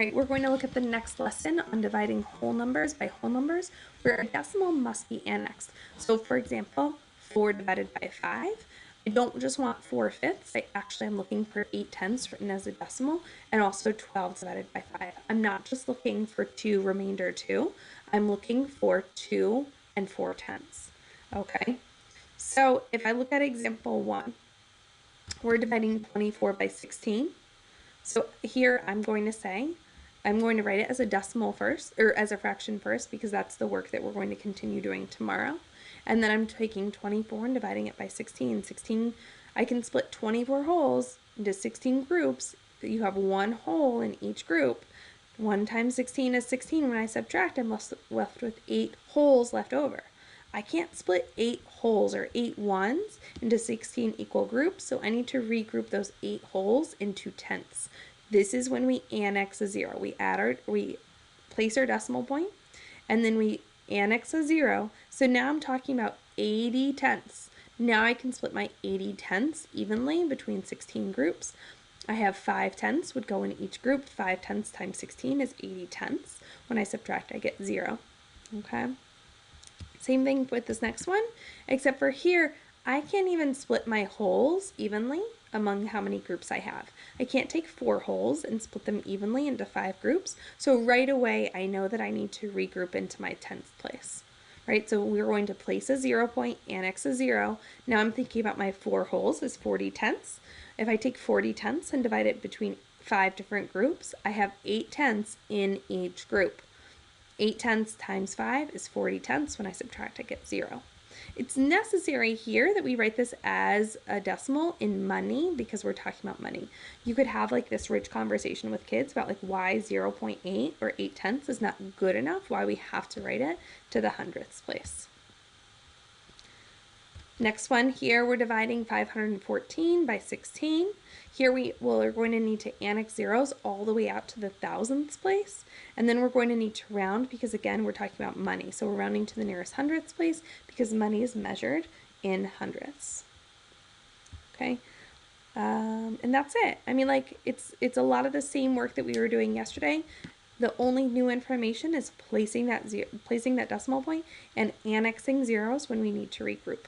right, we're going to look at the next lesson on dividing whole numbers by whole numbers where a decimal must be annexed. So for example, 4 divided by 5. I don't just want 4/5. I actually am looking for 8/10 written as a decimal, and also 12 divided by 5. I'm not just looking for 2 remainder 2. I'm looking for 2 and 4/10. Okay, so if I look at example 1, we're dividing 24 by 16. So here I'm going to write it as a decimal first, or as a fraction first, because that's the work that we're going to continue doing tomorrow. And then I'm taking 24 and dividing it by 16. 16, I can split 24 wholes into 16 groups. You have one whole in each group. 1 times 16 is 16. When I subtract, I'm left with 8 wholes left over. I can't split 8 wholes or 8 ones into 16 equal groups, so I need to regroup those 8 wholes into tenths. This is when we annex a 0. We place our decimal point, and then we annex a 0. So now I'm talking about 80 tenths. Now I can split my 80 tenths evenly between 16 groups. I have 5 tenths would go in each group. 5 tenths times 16 is 80 tenths. When I subtract, I get 0. Okay? Same thing with this next one, except for here, I can't even split my wholes evenly among how many groups I have. I can't take 4 wholes and split them evenly into 5 groups. So right away, I know that I need to regroup into my 10th place. Right, so we're going to place a 0 point, annex a 0. Now I'm thinking about my 4 wholes as 40 tenths. If I take 40 tenths and divide it between 5 different groups, I have 8 tenths in each group. 8 tenths times 5 is 40 tenths. When I subtract, I get 0. It's necessary here that we write this as a decimal in money because we're talking about money. You could have like this rich conversation with kids about like why 0.8 or 8 tenths is not good enough, why we have to write it to the hundredths place. Next one here, we're dividing 514 by 16. Here we're going to need to annex zeros all the way out to the thousandths place. And then we're going to need to round because, again, we're talking about money. So we're rounding to the nearest hundredths place because money is measured in hundredths. Okay, and that's it. I mean, like, it's a lot of the same work that we were doing yesterday. The only new information is placing that decimal point and annexing zeros when we need to regroup.